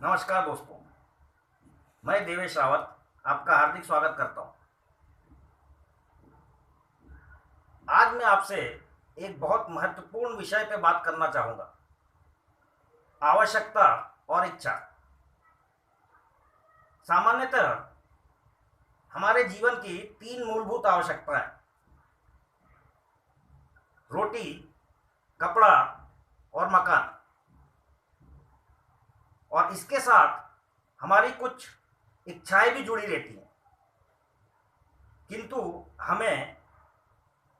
नमस्कार दोस्तों, मैं देवेश रावत आपका हार्दिक स्वागत करता हूं। आज मैं आपसे एक बहुत महत्वपूर्ण विषय पर बात करना चाहूंगा। आवश्यकता और इच्छा। सामान्यतः हमारे जीवन की तीन मूलभूत आवश्यकताएं: रोटी, कपड़ा और मकान। और इसके साथ हमारी कुछ इच्छाएं भी जुड़ी रहती हैं, किंतु हमें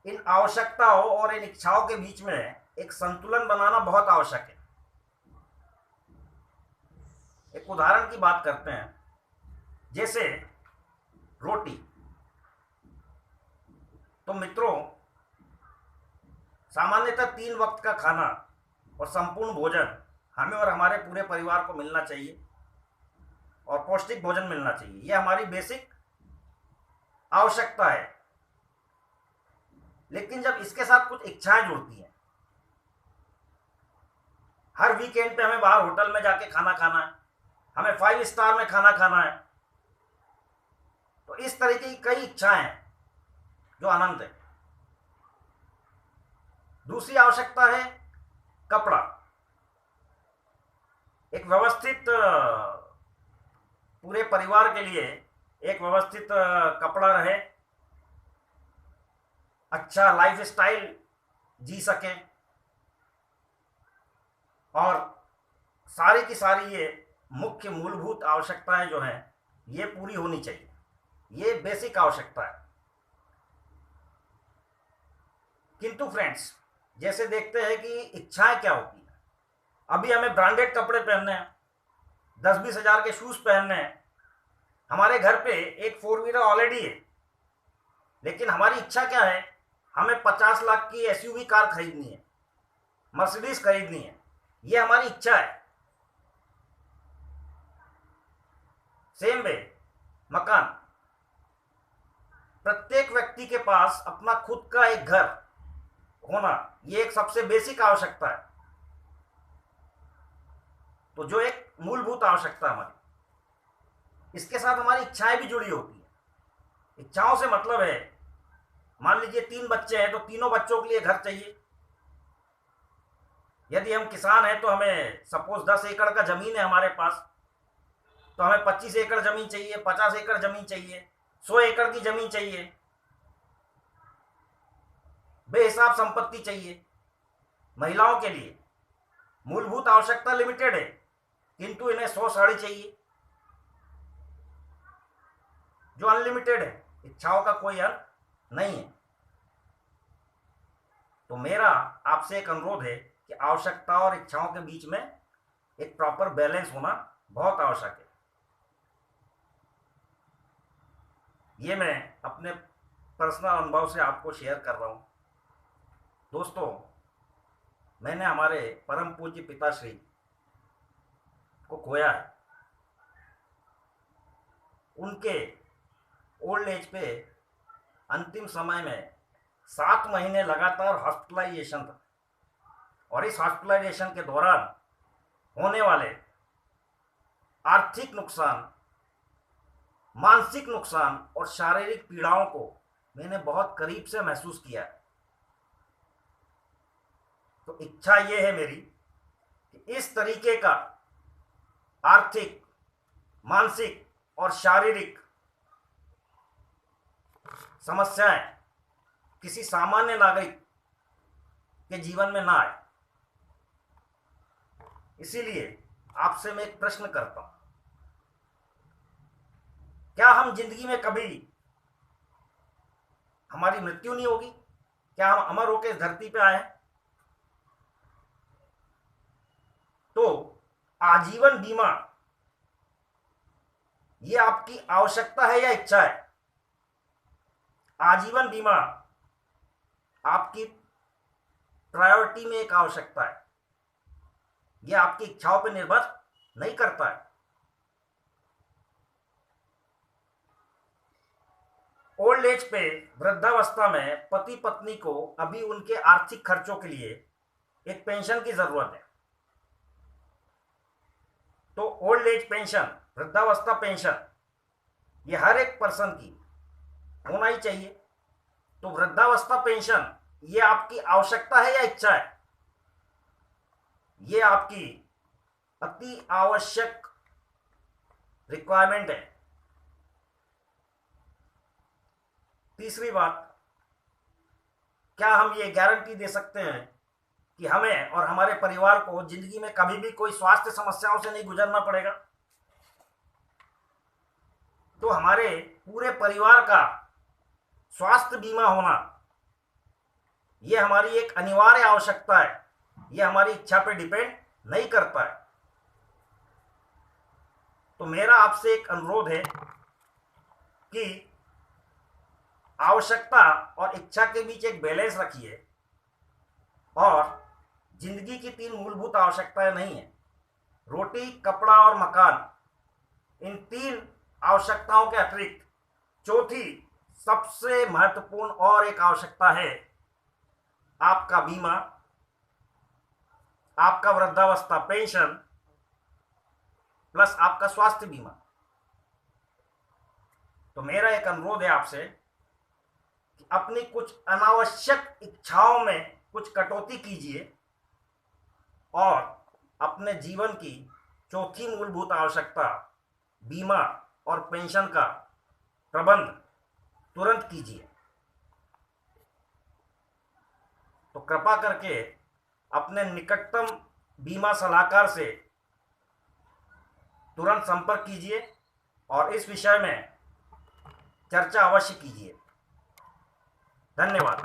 इन आवश्यकताओं और इन इच्छाओं के बीच में एक संतुलन बनाना बहुत आवश्यक है। एक उदाहरण की बात करते हैं, जैसे रोटी। तो मित्रों, सामान्यतः 3 वक्त का खाना और संपूर्ण भोजन हमें और हमारे पूरे परिवार को मिलना चाहिए और पौष्टिक भोजन मिलना चाहिए। यह हमारी बेसिक आवश्यकता है। लेकिन जब इसके साथ कुछ इच्छाएं जुड़ती हैं, हर वीकेंड पे हमें बाहर होटल में जाके खाना खाना है, हमें 5 स्टार में खाना खाना है, तो इस तरीके की कई इच्छाएं हैं जो अनंत है। दूसरी आवश्यकता है कपड़ा। एक व्यवस्थित पूरे परिवार के लिए एक व्यवस्थित कपड़ा रहे, अच्छा लाइफ स्टाइल जी सकें, और सारी की सारी ये मुख्य मूलभूत आवश्यकताएं जो हैं ये पूरी होनी चाहिए। ये बेसिक आवश्यकता है। किंतु फ्रेंड्स, जैसे देखते हैं कि इच्छाएं क्या होती हैं। अभी हमें ब्रांडेड कपड़े पहनने हैं, 10-20 हजार के शूज पहनने हैं, हमारे घर पे एक 4 व्हीलर ऑलरेडी है, लेकिन हमारी इच्छा क्या है? हमें 50 लाख की एसयूवी कार खरीदनी है, मर्सिडीज खरीदनी है। ये हमारी इच्छा है। सेम वे मकान। प्रत्येक व्यक्ति के पास अपना खुद का एक घर होना, ये एक सबसे बेसिक आवश्यकता है। तो जो एक मूलभूत आवश्यकता हमारी, इसके साथ हमारी इच्छाएं भी जुड़ी होती हैं। इच्छाओं से मतलब है, मान लीजिए 3 बच्चे हैं तो तीनों बच्चों के लिए घर चाहिए। यदि हम किसान हैं तो हमें सपोज 10 एकड़ का जमीन है हमारे पास, तो हमें 25 एकड़ जमीन चाहिए, 50 एकड़ जमीन चाहिए, 100 एकड़ की जमीन चाहिए, बेहिसाब संपत्ति चाहिए। महिलाओं के लिए मूलभूत आवश्यकता लिमिटेड है, किंतु इन्हें 100 साड़ी चाहिए, जो अनलिमिटेड है। इच्छाओं का कोई अंत नहीं है। तो मेरा आपसे एक अनुरोध है कि आवश्यकता और इच्छाओं के बीच में एक प्रॉपर बैलेंस होना बहुत आवश्यक है। ये मैं अपने पर्सनल अनुभव से आपको शेयर कर रहा हूँ। दोस्तों, मैंने हमारे परम पूज्य पिताश्री को खोया है। उनके ओल्ड एज पे अंतिम समय में 7 महीने लगातार हॉस्पिटलाइजेशन था, और इस हॉस्पिटलाइजेशन के दौरान होने वाले आर्थिक नुकसान, मानसिक नुकसान और शारीरिक पीड़ाओं को मैंने बहुत करीब से महसूस किया है। तो इच्छा ये है मेरी कि इस तरीके का आर्थिक, मानसिक और शारीरिक समस्याएं किसी सामान्य नागरिक के जीवन में ना आए। इसीलिए आपसे मैं एक प्रश्न करता हूं, क्या हम जिंदगी में कभी, हमारी मृत्यु नहीं होगी? क्या हम अमर होकर इस धरती पे आए हैं? तो आजीवन बीमा ये आपकी आवश्यकता है या इच्छा है? आजीवन बीमा आपकी प्रायोरिटी में एक आवश्यकता है। यह आपकी इच्छाओं पर निर्भर नहीं करता है। ओल्ड एज पे, वृद्धावस्था में पति पत्नी को अभी उनके आर्थिक खर्चों के लिए एक पेंशन की जरूरत है। तो ओल्ड एज पेंशन, वृद्धावस्था पेंशन, ये हर एक पर्सन की होना ही चाहिए। तो वृद्धावस्था पेंशन ये आपकी आवश्यकता है या इच्छा है? ये आपकी अति आवश्यक रिक्वायरमेंट है। तीसरी बात, क्या हम ये गारंटी दे सकते हैं कि हमें और हमारे परिवार को जिंदगी में कभी भी कोई स्वास्थ्य समस्याओं से नहीं गुजरना पड़ेगा? तो हमारे पूरे परिवार का स्वास्थ्य बीमा होना ये हमारी एक अनिवार्य आवश्यकता है, ये हमारी इच्छा पे डिपेंड नहीं करता है। तो मेरा आपसे एक अनुरोध है कि आवश्यकता और इच्छा के बीच एक बैलेंस रखिए। और जिंदगी की 3 मूलभूत आवश्यकताएं नहीं है, रोटी, कपड़ा और मकान, इन 3 आवश्यकताओं के अतिरिक्त चौथी सबसे महत्वपूर्ण और एक आवश्यकता है आपका बीमा, आपका वृद्धावस्था पेंशन प्लस आपका स्वास्थ्य बीमा। तो मेरा एक अनुरोध है आपसे कि अपनी कुछ अनावश्यक इच्छाओं में कुछ कटौती कीजिए और अपने जीवन की चौथी मूलभूत आवश्यकता बीमा और पेंशन का प्रबंध तुरंत कीजिए। तो कृपा करके अपने निकटतम बीमा सलाहकार से तुरंत संपर्क कीजिए और इस विषय में चर्चा अवश्य कीजिए। धन्यवाद।